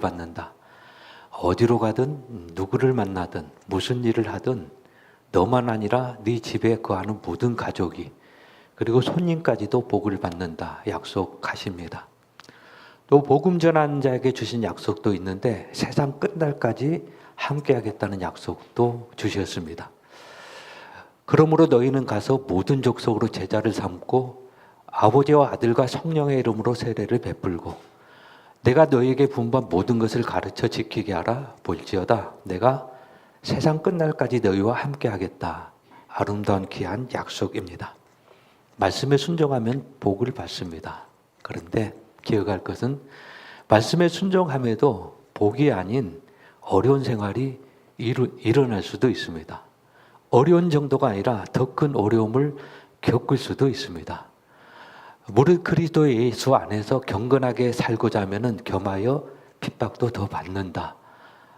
받는다. 어디로 가든 누구를 만나든 무슨 일을 하든 너만 아니라 네 집에 거하는 모든 가족이 그리고 손님까지도 복을 받는다 약속하십니다. 또 복음 전하는 자에게 주신 약속도 있는데 세상 끝날까지 함께하겠다는 약속도 주셨습니다. 그러므로 너희는 가서 모든 족속으로 제자를 삼고 아버지와 아들과 성령의 이름으로 세례를 베풀고 내가 너희에게 분부한 모든 것을 가르쳐 지키게 하라. 볼지어다 내가 세상 끝날까지 너희와 함께 하겠다. 아름다운 귀한 약속입니다. 말씀에 순종하면 복을 받습니다. 그런데 기억할 것은 말씀에 순종함에도 복이 아닌 어려운 생활이 일어날 수도 있습니다. 어려운 정도가 아니라 더 큰 어려움을 겪을 수도 있습니다. 무릇 그리스도 예수 안에서 경건하게 살고자 하면은 겸하여 핍박도 더 받는다.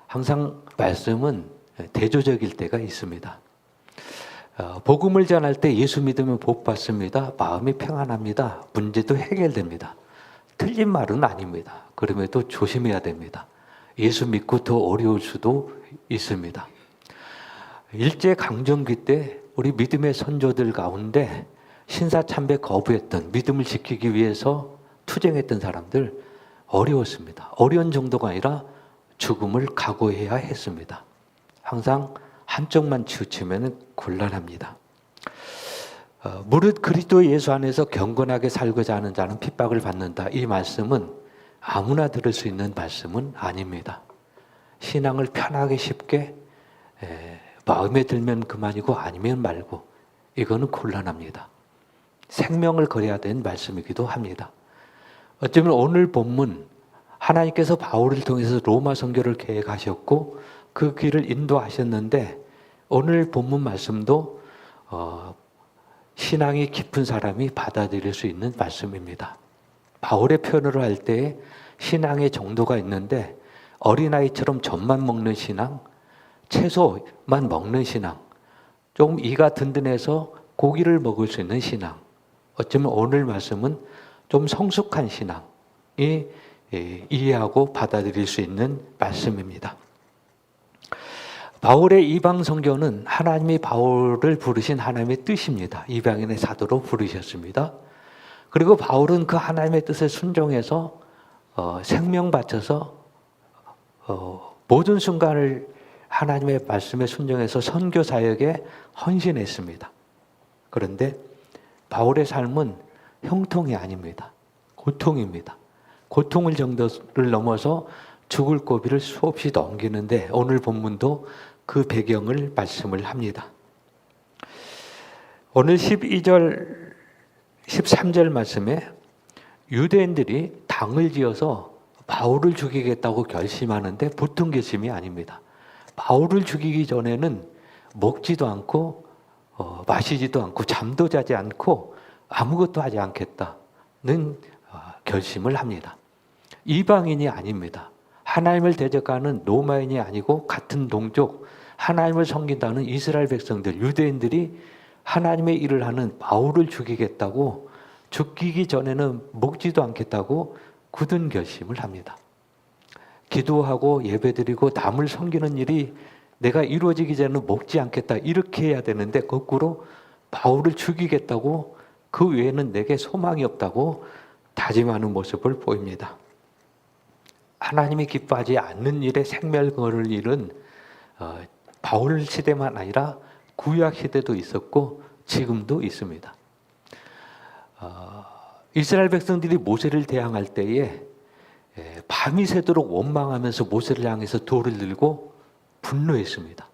항상 말씀은 대조적일 때가 있습니다. 복음을 전할 때 예수 믿으면 복 받습니다. 마음이 평안합니다. 문제도 해결됩니다. 틀린 말은 아닙니다. 그럼에도 조심해야 됩니다. 예수 믿고 더 어려울 수도 있습니다. 일제 강점기 때 우리 믿음의 선조들 가운데 신사참배 거부했던 믿음을 지키기 위해서 투쟁했던 사람들 어려웠습니다. 어려운 정도가 아니라 죽음을 각오해야 했습니다. 항상 한쪽만 치우치면 곤란합니다. 무릇 그리스도 예수 안에서 경건하게 살고자 하는 자는 핍박을 받는다. 이 말씀은 아무나 들을 수 있는 말씀은 아닙니다. 신앙을 편하게 쉽게 마음에 들면 그만이고 아니면 말고 이거는 곤란합니다. 생명을 걸어야 되는 말씀이기도 합니다. 어쩌면 오늘 본문 하나님께서 바울을 통해서 로마 선교를 계획하셨고 그 길을 인도하셨는데 오늘 본문 말씀도 신앙이 깊은 사람이 받아들일 수 있는 말씀입니다. 바울의 표현으로 할 때 신앙의 정도가 있는데 어린아이처럼 젖만 먹는 신앙, 채소만 먹는 신앙, 조금 이가 든든해서 고기를 먹을 수 있는 신앙, 어쩌면 오늘 말씀은 좀 성숙한 신앙이 이해하고 받아들일 수 있는 말씀입니다. 바울의 이방 선교는 하나님이 바울을 부르신 하나님의 뜻입니다. 이방인의 사도로 부르셨습니다. 그리고 바울은 그 하나님의 뜻에 순종해서 생명 바쳐서 모든 순간을 하나님의 말씀에 순종해서 선교 사역에 헌신했습니다. 그런데 바울의 삶은 형통이 아닙니다. 고통입니다. 고통을 정도를 넘어서 죽을 고비를 수없이 넘기는데 오늘 본문도 그 배경을 말씀을 합니다. 오늘 12절, 13절 말씀에 유대인들이 당을 지어서 바울을 죽이겠다고 결심하는데 보통 결심이 아닙니다. 바울을 죽이기 전에는 먹지도 않고 마시지도 않고 잠도 자지 않고 아무것도 하지 않겠다는 결심을 합니다. 이방인이 아닙니다. 하나님을 대적하는 로마인이 아니고 같은 동족 하나님을 섬긴다는 이스라엘 백성들 유대인들이 하나님의 일을 하는 바울을 죽이겠다고 죽이기 전에는 먹지도 않겠다고 굳은 결심을 합니다. 기도하고 예배드리고 남을 섬기는 일이 내가 이루어지기 전에는 먹지 않겠다 이렇게 해야 되는데 거꾸로 바울을 죽이겠다고 그 외에는 내게 소망이 없다고 다짐하는 모습을 보입니다. 하나님이 기뻐하지 않는 일에 생멸을 잃은 바울 시대만 아니라 구약 시대도 있었고 지금도 있습니다. 이스라엘 백성들이 모세를 대항할 때에 밤이 새도록 원망하면서 모세를 향해서 돌을 들고 분노했습니다.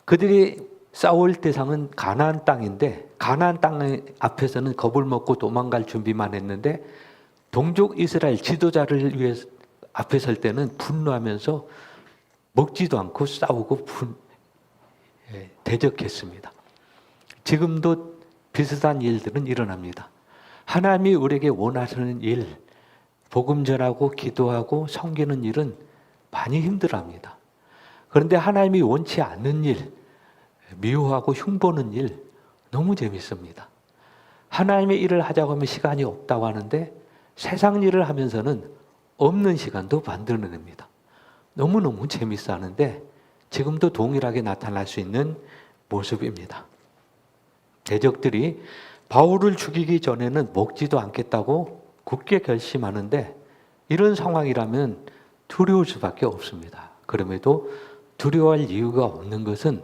그들이 싸울 대상은 가나안 땅인데 가나안 땅 앞에서는 겁을 먹고 도망갈 준비만 했는데 동족 이스라엘 지도자를 위해 앞에 설 때는 분노하면서 먹지도 않고 싸우고 대적했습니다. 지금도 비슷한 일들은 일어납니다. 하나님이 우리에게 원하시는 일, 복음 전하고 기도하고 섬기는 일은 많이 힘들어합니다. 그런데 하나님이 원치 않는 일, 미워하고 흉보는 일 너무 재밌습니다. 하나님의 일을 하자고 하면 시간이 없다고 하는데 세상 일을 하면서는 없는 시간도 만들어냅니다. 너무너무 재밌어 하는데 지금도 동일하게 나타날 수 있는 모습입니다. 대적들이 바울을 죽이기 전에는 먹지도 않겠다고 굳게 결심하는데 이런 상황이라면 두려울 수밖에 없습니다. 그럼에도 두려워할 이유가 없는 것은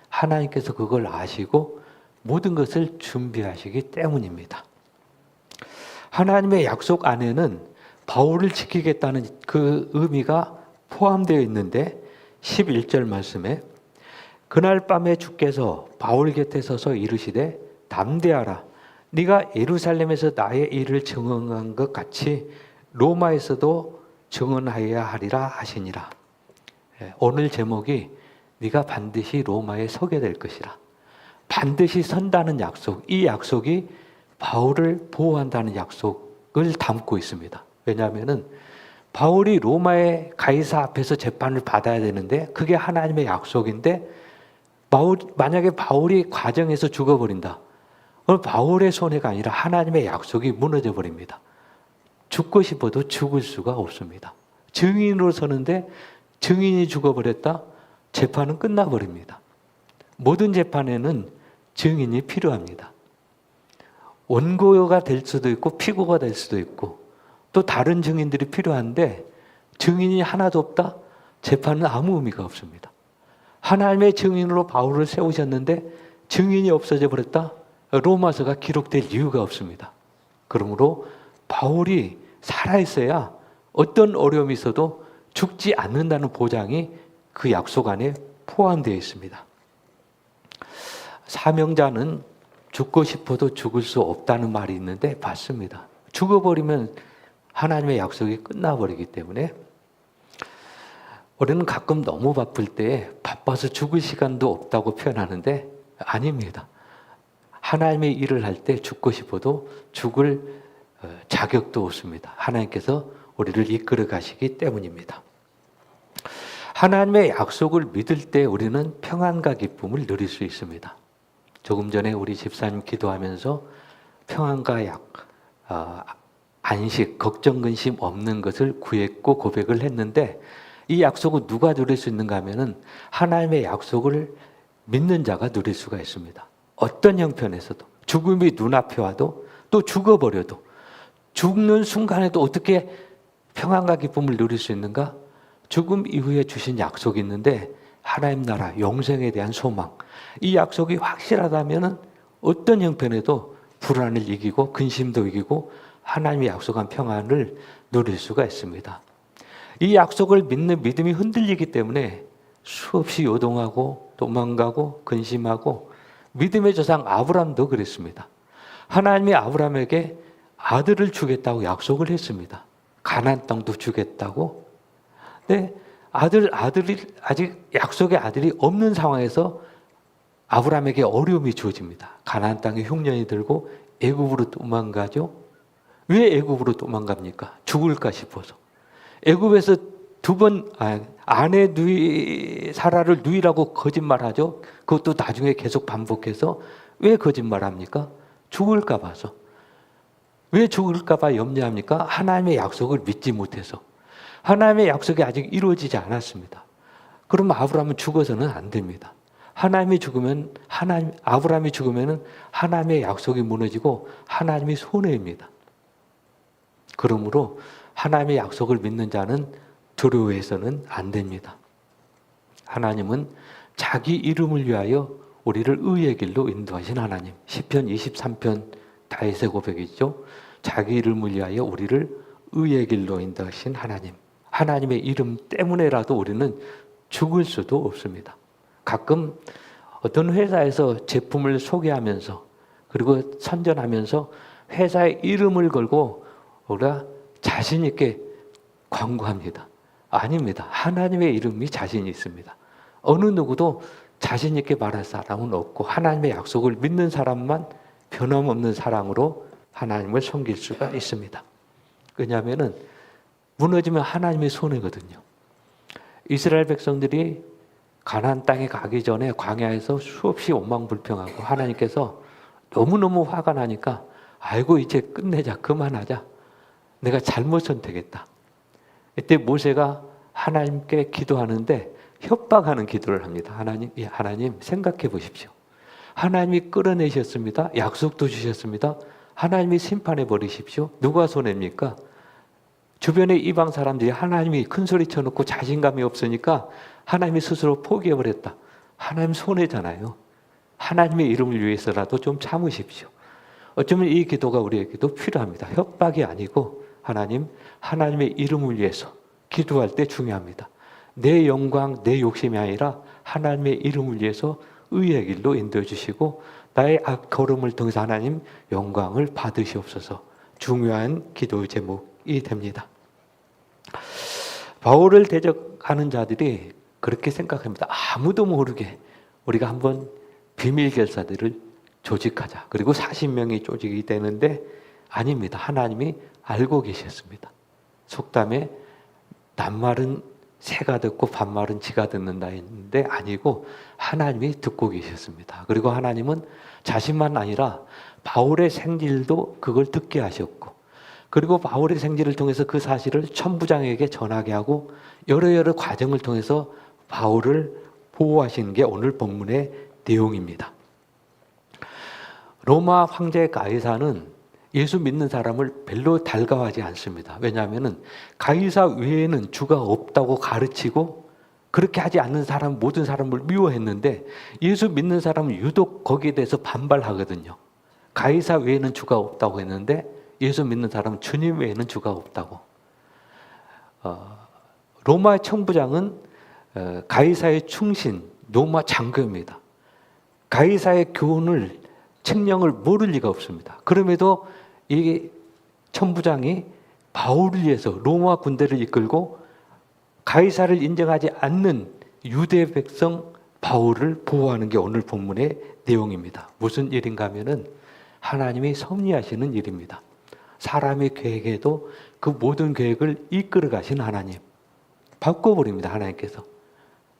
하나님께서 그걸 아시고 모든 것을 준비하시기 때문입니다. 하나님의 약속 안에는 바울을 지키겠다는 그 의미가 포함되어 있는데 11절 말씀에 그날 밤에 주께서 바울 곁에 서서 이르시되 담대하라 네가 예루살렘에서 나의 일을 증언한 것 같이 로마에서도 증언하여야 하리라 하시니라. 오늘 제목이 네가 반드시 로마에 서게 될 것이라. 반드시 선다는 약속, 이 약속이 바울을 보호한다는 약속을 담고 있습니다. 왜냐하면 바울이 로마의 가이사 앞에서 재판을 받아야 되는데 그게 하나님의 약속인데 만약에 바울이 과정에서 죽어버린다. 그럼 바울의 손해가 아니라 하나님의 약속이 무너져 버립니다. 죽고 싶어도 죽을 수가 없습니다. 증인으로 서는데 증인이 죽어버렸다? 재판은 끝나버립니다. 모든 재판에는 증인이 필요합니다. 원고가 될 수도 있고 피고가 될 수도 있고 또 다른 증인들이 필요한데 증인이 하나도 없다? 재판은 아무 의미가 없습니다. 하나님의 증인으로 바울을 세우셨는데 증인이 없어져 버렸다? 로마서가 기록될 이유가 없습니다. 그러므로 바울이 살아있어야 어떤 어려움이 있어도 죽지 않는다는 보장이 그 약속 안에 포함되어 있습니다. 사명자는 죽고 싶어도 죽을 수 없다는 말이 있는데 맞습니다. 죽어버리면 하나님의 약속이 끝나버리기 때문에 우리는 가끔 너무 바쁠 때 바빠서 죽을 시간도 없다고 표현하는데 아닙니다. 하나님의 일을 할 때 죽고 싶어도 죽을 자격도 없습니다. 하나님께서 우리를 이끌어 가시기 때문입니다. 하나님의 약속을 믿을 때 우리는 평안과 기쁨을 누릴 수 있습니다. 조금 전에 우리 집사님 기도하면서 평안과 안식, 걱정, 근심 없는 것을 구했고 고백을 했는데 이 약속은 누가 누릴 수 있는가 하면은 하나님의 약속을 믿는 자가 누릴 수가 있습니다. 어떤 형편에서도 죽음이 눈앞에 와도 또 죽어버려도 죽는 순간에도 어떻게 평안과 기쁨을 누릴 수 있는가? 죽음 이후에 주신 약속이 있는데 하나님 나라, 영생에 대한 소망 이 약속이 확실하다면 어떤 형편에도 불안을 이기고 근심도 이기고 하나님의 약속한 평안을 누릴 수가 있습니다. 이 약속을 믿는 믿음이 흔들리기 때문에 수없이 요동하고 도망가고 근심하고 믿음의 조상 아브라함도 그랬습니다. 하나님이 아브라함에게 아들을 주겠다고 약속을 했습니다. 가나안 땅도 주겠다고. 근데 아들이 아직 약속의 아들이 없는 상황에서 아브라함에게 어려움이 주어집니다. 가나안 땅에 흉년이 들고 애굽으로 도망가죠. 왜 애굽으로 도망갑니까? 죽을까 싶어서. 애굽에서 두 번 아내 사라를 누이라고 거짓말하죠. 그것도 나중에 계속 반복해서 왜 거짓말합니까? 죽을까 봐서. 왜 죽을까 봐 염려합니까? 하나님의 약속을 믿지 못해서. 하나님의 약속이 아직 이루어지지 않았습니다. 그러면 아브라함은 죽어서는 안 됩니다. 아브라함이 죽으면 하나님의 약속이 무너지고 하나님이 손해입니다. 그러므로 하나님의 약속을 믿는 자는 두려워해서는 안 됩니다. 하나님은 자기 이름을 위하여 우리를 의의 길로 인도하신 하나님. 시편 23편 다윗의 고백이죠. 자기 이름을 위하여 우리를 의의 길로 인도하신 하나님. 하나님의 이름 때문에라도 우리는 죽을 수도 없습니다. 가끔 어떤 회사에서 제품을 소개하면서 그리고 선전하면서 회사의 이름을 걸고 우리가 자신 있게 광고합니다. 아닙니다. 하나님의 이름이 자신이 있습니다. 어느 누구도 자신 있게 말할 사람은 없고 하나님의 약속을 믿는 사람만 변함없는 사랑으로 하나님을 섬길 수가 있습니다. 왜냐하면 무너지면 하나님의 손해거든요. 이스라엘 백성들이 가나안 땅에 가기 전에 광야에서 수없이 원망불평하고 하나님께서 너무너무 화가 나니까 아이고 이제 끝내자 그만하자. 내가 잘못 선택했다. 이때 모세가 하나님께 기도하는데 협박하는 기도를 합니다. 하나님 생각해 보십시오. 하나님이 끌어내셨습니다. 약속도 주셨습니다. 하나님이 심판해 버리십시오. 누가 손해입니까? 주변의 이방 사람들이 하나님이 큰 소리 쳐놓고 자신감이 없으니까 하나님이 스스로 포기해 버렸다. 하나님 손해잖아요. 하나님의 이름을 위해서라도 좀 참으십시오. 어쩌면 이 기도가 우리에게도 필요합니다. 협박이 아니고 하나님의 이름을 위해서 기도할 때 중요합니다. 내 영광, 내 욕심이 아니라 하나님의 이름을 위해서 의의 길로 인도해 주시고 나의 걸음을 통해서 하나님 영광을 받으시옵소서. 중요한 기도 제목이 됩니다. 바울을 대적하는 자들이 그렇게 생각합니다. 아무도 모르게 우리가 한번 비밀 결사들을 조직하자. 그리고 40명이 조직이 되는데 아닙니다. 하나님이 알고 계셨습니다. 속담에 낱말은 새가 듣고 반말은 쥐가 듣는다 했는데 아니고 하나님이 듣고 계셨습니다. 그리고 하나님은 자신만 아니라 바울의 생질도 그걸 듣게 하셨고 그리고 바울의 생질을 통해서 그 사실을 천부장에게 전하게 하고 여러 과정을 통해서 바울을 보호하시는 게 오늘 본문의 내용입니다. 로마 황제 가이사는 예수 믿는 사람을 별로 달가워하지 않습니다. 왜냐하면 가이사 외에는 주가 없다고 가르치고 그렇게 하지 않는 사람 모든 사람을 미워했는데 예수 믿는 사람은 유독 거기에 대해서 반발하거든요. 가이사 외에는 주가 없다고 했는데 예수 믿는 사람은 주님 외에는 주가 없다고. 로마의 청부장은 가이사의 충신 로마 장교입니다. 가이사의 교훈을 책령을 모를 리가 없습니다. 그럼에도 이 천부장이 바울을 위해서 로마 군대를 이끌고 가이사를 인정하지 않는 유대 백성 바울을 보호하는 게 오늘 본문의 내용입니다. 무슨 일인가 하면은 하나님이 섭리하시는 일입니다. 사람의 계획에도 그 모든 계획을 이끌어 가신 하나님. 바꿔버립니다. 하나님께서.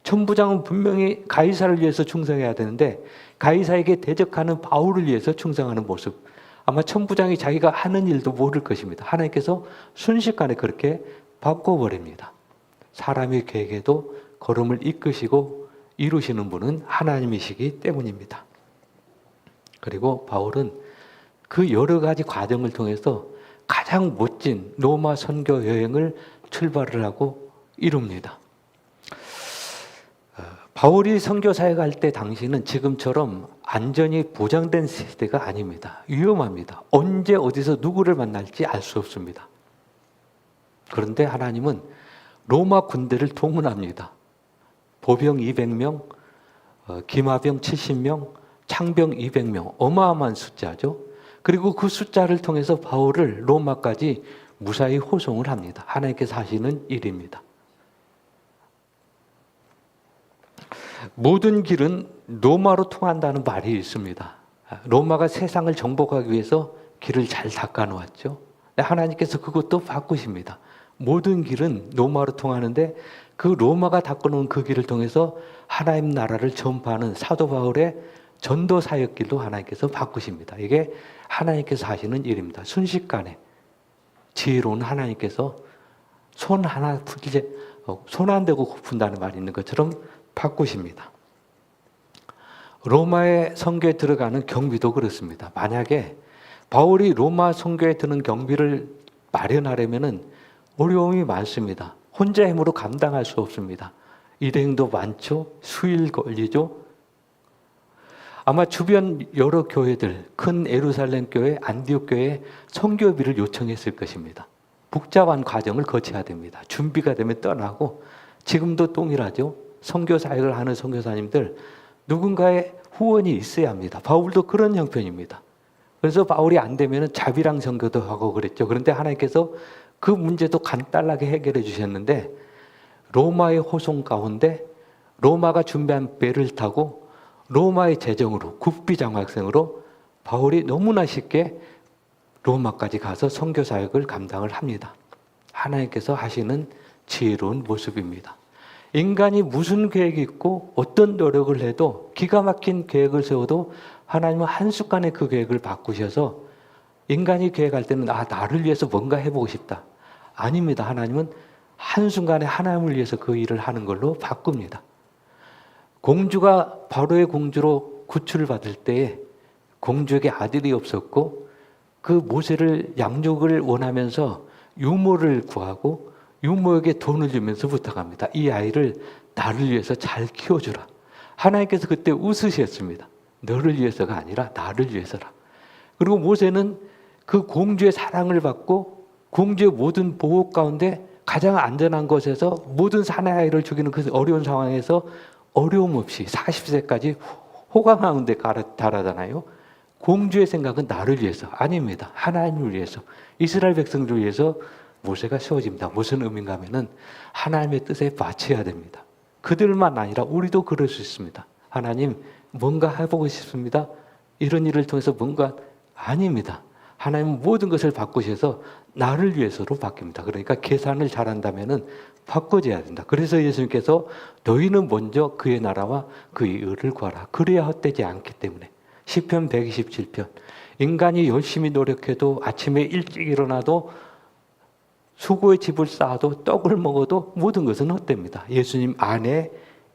천부장은 분명히 가이사를 위해서 충성해야 되는데 가이사에게 대적하는 바울을 위해서 충성하는 모습. 아마 천부장이 자기가 하는 일도 모를 것입니다. 하나님께서 순식간에 그렇게 바꿔버립니다. 사람의 계획에도 걸음을 이끄시고 이루시는 분은 하나님이시기 때문입니다. 그리고 바울은 그 여러 가지 과정을 통해서 가장 멋진 로마 선교 여행을 출발을 하고 이룹니다. 바울이 선교사에 갈 때 당시는 지금처럼 안전이 보장된 시대가 아닙니다. 위험합니다. 언제 어디서 누구를 만날지 알 수 없습니다. 그런데 하나님은 로마 군대를 동원합니다. 보병 200명, 기마병 70명, 창병 200명, 어마어마한 숫자죠. 그리고 그 숫자를 통해서 바울을 로마까지 무사히 호송을 합니다. 하나님께서 하시는 일입니다. 모든 길은 로마로 통한다는 말이 있습니다. 로마가 세상을 정복하기 위해서 길을 잘 닦아 놓았죠. 하나님께서 그것도 바꾸십니다. 모든 길은 로마로 통하는데 그 로마가 닦아 놓은 그 길을 통해서 하나님 나라를 전파하는 사도 바울의 전도 사역길도 하나님께서 바꾸십니다. 이게 하나님께서 하시는 일입니다. 순식간에 지혜로운 하나님께서 손 안 대고 푼다는 말이 있는 것처럼 바꾸십니다. 로마의 선교에 들어가는 경비도 그렇습니다. 만약에 바울이 로마 선교에 드는 경비를 마련하려면 어려움이 많습니다. 혼자 힘으로 감당할 수 없습니다. 일행도 많죠. 수일 걸리죠. 아마 주변 여러 교회들, 큰 예루살렘 교회, 안디옥 교회에 선교비를 요청했을 것입니다. 복잡한 과정을 거쳐야 됩니다. 준비가 되면 떠나고 지금도 동일하죠. 선교 사역을 하는 선교사님들 누군가의 후원이 있어야 합니다. 바울도 그런 형편입니다. 그래서 바울이 안 되면 자비랑 선교도 하고 그랬죠. 그런데 하나님께서 그 문제도 간단하게 해결해 주셨는데 로마의 호송 가운데 로마가 준비한 배를 타고 로마의 재정으로 국비장학생으로 바울이 너무나 쉽게 로마까지 가서 선교 사역을 감당을 합니다. 하나님께서 하시는 지혜로운 모습입니다. 인간이 무슨 계획이 있고 어떤 노력을 해도 기가 막힌 계획을 세워도 하나님은 한순간에 그 계획을 바꾸셔서 인간이 계획할 때는 나를 위해서 뭔가 해보고 싶다. 아닙니다. 하나님은 한순간에 하나님을 위해서 그 일을 하는 걸로 바꿉니다. 공주가 바로의 공주로 구출을 받을 때에 공주에게 아들이 없었고 그 모세를 양육을 원하면서 유모를 구하고 유모에게 돈을 주면서 부탁합니다. 이 아이를 나를 위해서 잘 키워주라. 하나님께서 그때 웃으셨습니다. 너를 위해서가 아니라 나를 위해서라. 그리고 모세는 그 공주의 사랑을 받고 공주의 모든 보호 가운데 가장 안전한 곳에서 모든 사내 아이를 죽이는 그 어려운 상황에서 어려움 없이 40세까지 호강 가운데 달하잖아요. 공주의 생각은 나를 위해서 아닙니다. 하나님을 위해서, 이스라엘 백성들을 위해서 모세가 세워집니다. 무슨 의미인가 하면은 하나님의 뜻에 맞춰야 됩니다. 그들만 아니라 우리도 그럴 수 있습니다. 하나님 뭔가 해보고 싶습니다. 이런 일을 통해서 뭔가 아닙니다. 하나님은 모든 것을 바꾸셔서 나를 위해서로 바뀝니다. 그러니까 계산을 잘한다면은 바꿔줘야 된다. 그래서 예수님께서 너희는 먼저 그의 나라와 그의 의를 구하라. 그래야 헛되지 않기 때문에. 시편 127편. 인간이 열심히 노력해도 아침에 일찍 일어나도 수고의 집을 쌓아도 떡을 먹어도 모든 것은 헛됩니다. 예수님 안에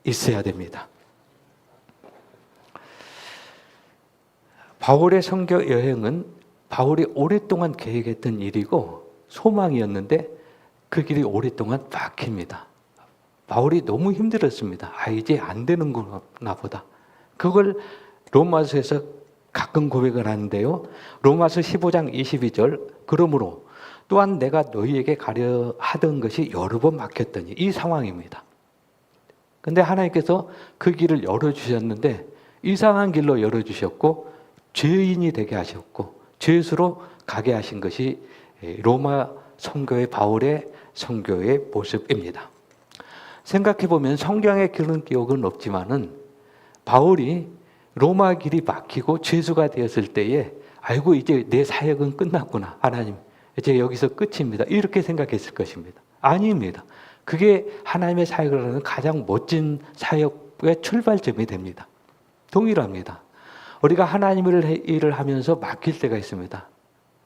있어야 됩니다. 바울의 선교 여행은 바울이 오랫동안 계획했던 일이고 소망이었는데 그 길이 오랫동안 막힙니다. 바울이 너무 힘들었습니다. 이제 안 되는구나 보다. 그걸 로마서에서 가끔 고백을 하는데요. 로마서 15장 22절 그러므로 또한 내가 너희에게 가려 하던 것이 여러 번 막혔더니 이 상황입니다. 근데 하나님께서 그 길을 열어주셨는데 이상한 길로 열어주셨고 죄인이 되게 하셨고 죄수로 가게 하신 것이 로마 선교의 바울의 선교의 모습입니다. 생각해보면 성경에 그런 기억은 없지만은 바울이 로마 길이 막히고 죄수가 되었을 때에 아이고 이제 내 사역은 끝났구나. 하나님 이제 여기서 끝입니다. 이렇게 생각했을 것입니다. 아닙니다. 그게 하나님의 사역을 하는 가장 멋진 사역의 출발점이 됩니다. 동일합니다. 우리가 하나님의 일을 하면서 막힐 때가 있습니다.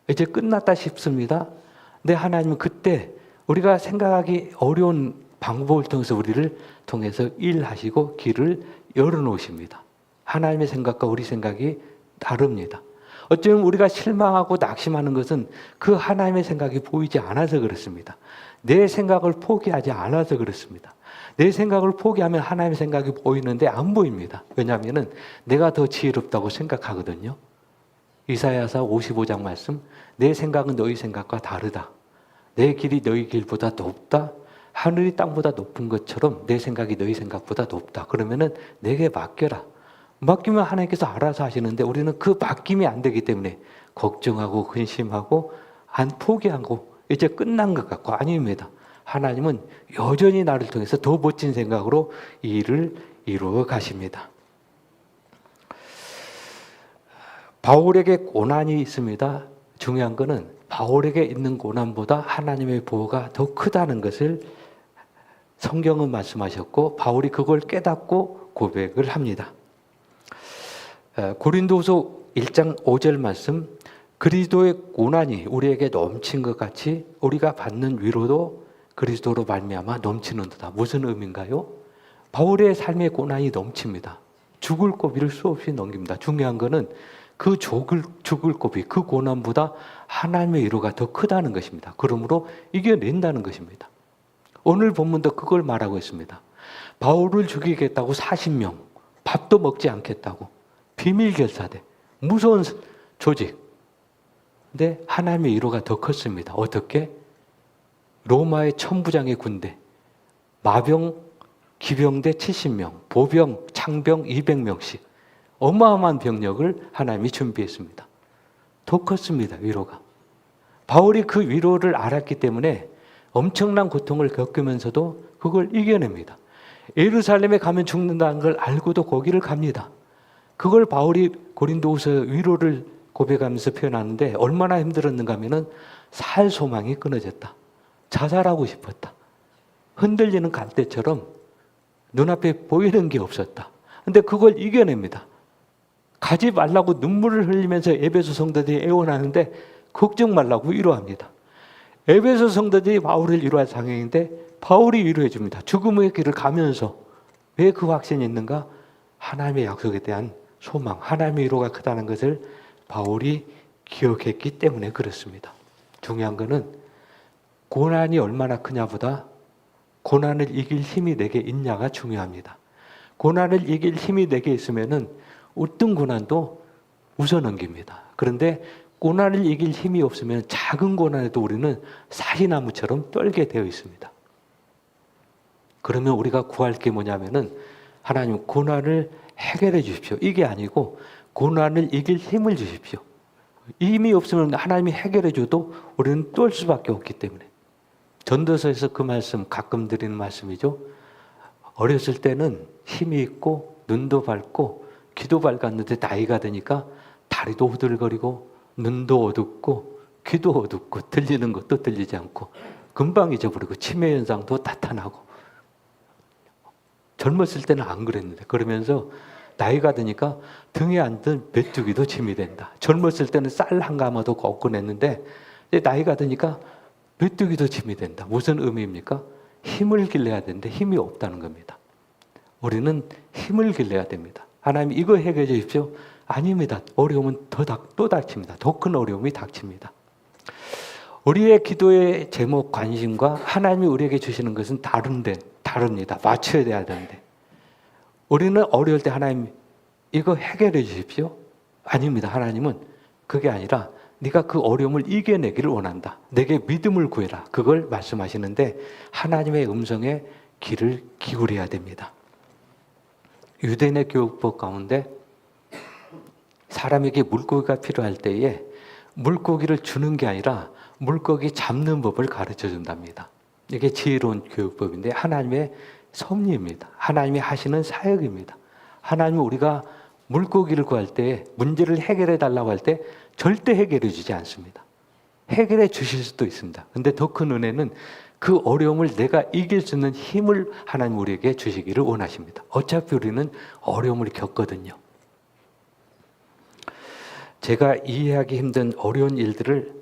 이제 끝났다 싶습니다. 근데 하나님은 그때 우리가 생각하기 어려운 방법을 통해서 우리를 통해서 일하시고 길을 열어놓으십니다. 하나님의 생각과 우리 생각이 다릅니다. 어쩌면 우리가 실망하고 낙심하는 것은 그 하나님의 생각이 보이지 않아서 그렇습니다. 내 생각을 포기하지 않아서 그렇습니다. 내 생각을 포기하면 하나님의 생각이 보이는데 안 보입니다. 왜냐하면 내가 더 지혜롭다고 생각하거든요. 이사야서 55장 말씀, 내 생각은 너희 생각과 다르다. 내 길이 너희 길보다 높다. 하늘이 땅보다 높은 것처럼 내 생각이 너희 생각보다 높다. 그러면은 내게 맡겨라. 맡기면 하나님께서 알아서 하시는데 우리는 그 맡김이 안 되기 때문에 걱정하고 근심하고 안 포기하고 이제 끝난 것 같고 아닙니다. 하나님은 여전히 나를 통해서 더 멋진 생각으로 이 일을 이루어 가십니다. 바울에게 고난이 있습니다. 중요한 것은 바울에게 있는 고난보다 하나님의 보호가 더 크다는 것을 성경은 말씀하셨고 바울이 그걸 깨닫고 고백을 합니다. 고린도후서 1장 5절 말씀, 그리스도의 고난이 우리에게 넘친 것 같이 우리가 받는 위로도 그리스도로 말미암아 넘치는도다. 무슨 의미인가요? 바울의 삶의 고난이 넘칩니다. 죽을 고비를 수없이 넘깁니다. 중요한 것은 그 죽을 고비, 그 고난보다 하나님의 위로가 더 크다는 것입니다. 그러므로 이겨낸다는 것입니다. 오늘 본문도 그걸 말하고 있습니다. 바울을 죽이겠다고 40명, 밥도 먹지 않겠다고 비밀 결사대, 무서운 조직. 근데 하나님의 위로가 더 컸습니다. 어떻게? 로마의 천부장의 군대, 마병, 기병대 70명, 보병, 창병 200명씩 어마어마한 병력을 하나님이 준비했습니다. 더 컸습니다. 위로가. 바울이 그 위로를 알았기 때문에 엄청난 고통을 겪으면서도 그걸 이겨냅니다. 예루살렘에 가면 죽는다는 걸 알고도 거기를 갑니다. 그걸 바울이 고린도후서 위로를 고백하면서 표현하는데 얼마나 힘들었는가 하면은 살 소망이 끊어졌다. 자살하고 싶었다. 흔들리는 갈대처럼 눈앞에 보이는 게 없었다. 근데 그걸 이겨냅니다. 가지 말라고 눈물을 흘리면서 에베소 성도들이 애원하는데 걱정 말라고 위로합니다. 에베소 성도들이 바울을 위로할 상황인데 바울이 위로해 줍니다. 죽음의 길을 가면서 왜 그 확신이 있는가? 하나님의 약속에 대한 소망, 하나님의 위로가 크다는 것을 바울이 기억했기 때문에 그렇습니다. 중요한 것은 고난이 얼마나 크냐보다 고난을 이길 힘이 내게 있냐가 중요합니다. 고난을 이길 힘이 내게 있으면은 어떤 고난도 웃어넘깁니다. 그런데 고난을 이길 힘이 없으면 작은 고난에도 우리는 사시나무처럼 떨게 되어 있습니다. 그러면 우리가 구할 게 뭐냐면은 하나님 고난을 해결해 주십시오. 이게 아니고 고난을 이길 힘을 주십시오. 힘이 없으면 하나님이 해결해 줘도 우리는 떨 수밖에 없기 때문에. 전도서에서 그 말씀 가끔 드리는 말씀이죠. 어렸을 때는 힘이 있고 눈도 밝고 귀도 밝았는데 나이가 드니까 다리도 후들거리고 눈도 어둡고 귀도 어둡고 들리는 것도 들리지 않고 금방 잊어버리고 치매 현상도 나타나고. 젊었을 때는 안 그랬는데 그러면서 나이가 드니까 등에 앉은 메뚜기도 짐이 된다. 젊었을 때는 쌀 한 가마도 걷고 냈는데 나이가 드니까 메뚜기도 짐이 된다. 무슨 의미입니까? 힘을 길러야 되는데 힘이 없다는 겁니다. 우리는 힘을 길러야 됩니다. 하나님 이거 해결해 주십시오. 아닙니다. 어려움은 또 닥칩니다. 더 큰 어려움이 닥칩니다. 우리의 기도의 제목, 관심과 하나님이 우리에게 주시는 것은 다릅니다. 맞춰야 돼야 되는데 우리는 어려울 때 하나님 이거 해결해 주십시오. 아닙니다. 하나님은 그게 아니라 네가 그 어려움을 이겨내기를 원한다. 내게 믿음을 구해라. 그걸 말씀하시는데 하나님의 음성에 귀를 기울여야 됩니다. 유대인의 교육법 가운데 사람에게 물고기가 필요할 때에 물고기를 주는 게 아니라 물고기 잡는 법을 가르쳐 준답니다. 이게 지혜로운 교육법인데 하나님의 섭리입니다. 하나님이 하시는 사역입니다. 하나님은 우리가 물고기를 구할 때 문제를 해결해 달라고 할 때 절대 해결해 주지 않습니다. 해결해 주실 수도 있습니다. 근데 더 큰 은혜는 그 어려움을 내가 이길 수 있는 힘을 하나님 우리에게 주시기를 원하십니다. 어차피 우리는 어려움을 겪거든요. 제가 이해하기 힘든 어려운 일들을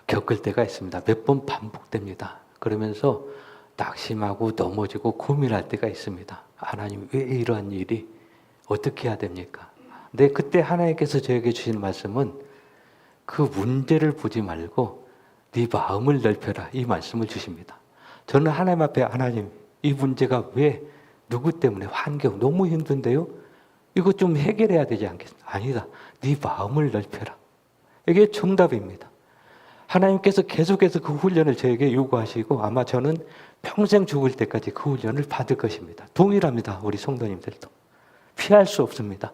겪을 때가 있습니다. 몇 번 반복됩니다. 그러면서 낙심하고 넘어지고 고민할 때가 있습니다. 하나님 왜 이러한 일이 어떻게 해야 됩니까? 근데 그때 하나님께서 저에게 주시는 말씀은 그 문제를 보지 말고 네 마음을 넓혀라 이 말씀을 주십니다. 저는 하나님 앞에 하나님 이 문제가 왜 누구 때문에 환경 너무 힘든데요? 이거 좀 해결해야 되지 않겠습니까? 아니다. 네 마음을 넓혀라. 이게 정답입니다. 하나님께서 계속해서 그 훈련을 저에게 요구하시고 아마 저는 평생 죽을 때까지 그 훈련을 받을 것입니다. 동일합니다. 우리 성도님들도. 피할 수 없습니다.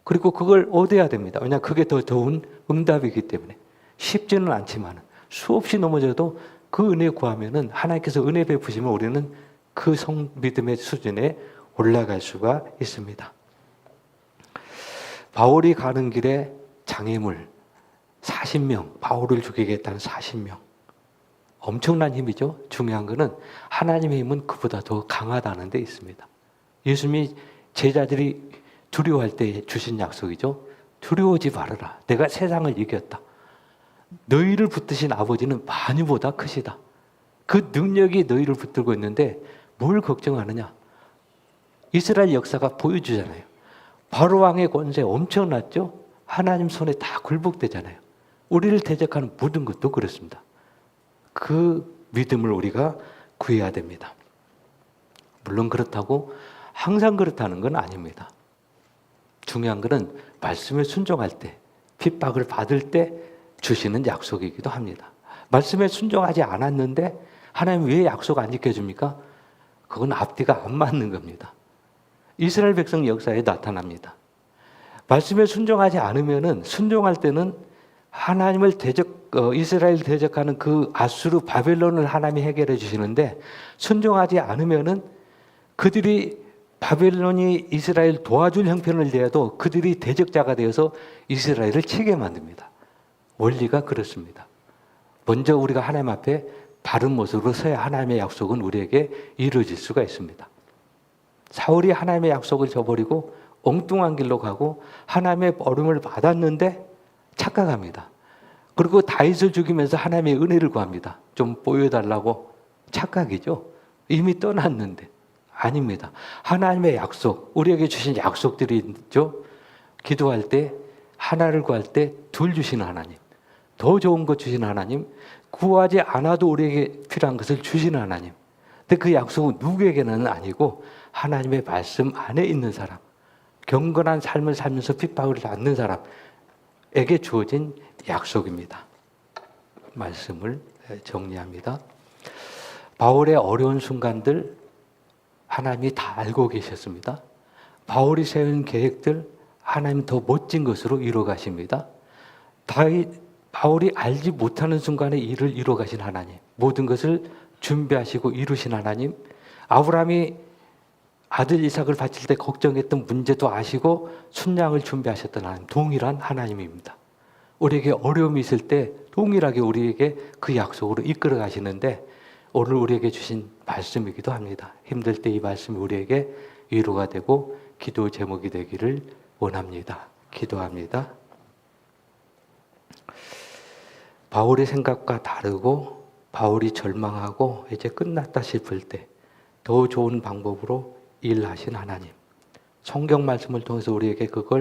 그리고 그걸 얻어야 됩니다. 왜냐하면 그게 더 좋은 응답이기 때문에. 쉽지는 않지만 수없이 넘어져도 그 은혜 구하면은 하나님께서 은혜 베푸시면 우리는 그 믿음의 수준에 올라갈 수가 있습니다. 바울이 가는 길에 장애물 40명, 바울을 죽이겠다는 40명. 엄청난 힘이죠. 중요한 것은 하나님의 힘은 그보다 더 강하다는 데 있습니다. 예수님이 제자들이 두려워할 때 주신 약속이죠. 두려워하지 말아라. 내가 세상을 이겼다. 너희를 붙드신 아버지는 많이보다 크시다. 그 능력이 너희를 붙들고 있는데 뭘 걱정하느냐. 이스라엘 역사가 보여주잖아요. 바로 왕의 권세 엄청났죠. 하나님 손에 다 굴복되잖아요. 우리를 대적하는 모든 것도 그렇습니다. 그 믿음을 우리가 구해야 됩니다. 물론 그렇다고 항상 그렇다는 건 아닙니다. 중요한 것은 말씀에 순종할 때, 핍박을 받을 때 주시는 약속이기도 합니다. 말씀에 순종하지 않았는데 하나님 왜 약속 안 지켜줍니까? 그건 앞뒤가 안 맞는 겁니다. 이스라엘 백성 역사에 나타납니다. 말씀에 순종하지 않으면은 순종할 때는 하나님을 이스라엘 대적하는 그 아수르 바벨론을 하나님이 해결해 주시는데 순종하지 않으면은 그들이 바벨론이 이스라엘 도와줄 형편을 내도 그들이 대적자가 되어서 이스라엘을 치게 만듭니다. 원리가 그렇습니다. 먼저 우리가 하나님 앞에 바른 모습으로 서야 하나님의 약속은 우리에게 이루어질 수가 있습니다. 사울이 하나님의 약속을 저버리고 엉뚱한 길로 가고 하나님의 어려움을 받았는데 착각합니다. 그리고 다윗을 죽이면서 하나님의 은혜를 구합니다. 좀 보여달라고 착각이죠. 이미 떠났는데. 아닙니다. 하나님의 약속, 우리에게 주신 약속들이 있죠. 기도할 때, 하나를 구할 때 둘 주시는 하나님, 더 좋은 것 주시는 하나님, 구하지 않아도 우리에게 필요한 것을 주시는 하나님. 근데 그 약속은 누구에게는 아니고 하나님의 말씀 안에 있는 사람, 경건한 삶을 살면서 핍박을 받는 사람에게 주어진 약속입니다. 말씀을 정리합니다. 바울의 어려운 순간들 하나님이 다 알고 계셨습니다. 바울이 세운 계획들 하나님 더 멋진 것으로 이루어 가십니다. 바울이 알지 못하는 순간에 일을 이루어 가신 하나님, 모든 것을 준비하시고 이루신 하나님, 아브라함이 아들 이삭을 바칠 때 걱정했던 문제도 아시고 순양을 준비하셨던 하나님, 동일한 하나님입니다. 우리에게 어려움이 있을 때 동일하게 우리에게 그 약속으로 이끌어 가시는데 오늘 우리에게 주신 말씀이기도 합니다. 힘들 때 이 말씀이 우리에게 위로가 되고 기도 제목이 되기를 원합니다. 기도합니다. 바울의 생각과 다르고 바울이 절망하고 이제 끝났다 싶을 때 더 좋은 방법으로 일하신 하나님, 성경 말씀을 통해서 우리에게 그걸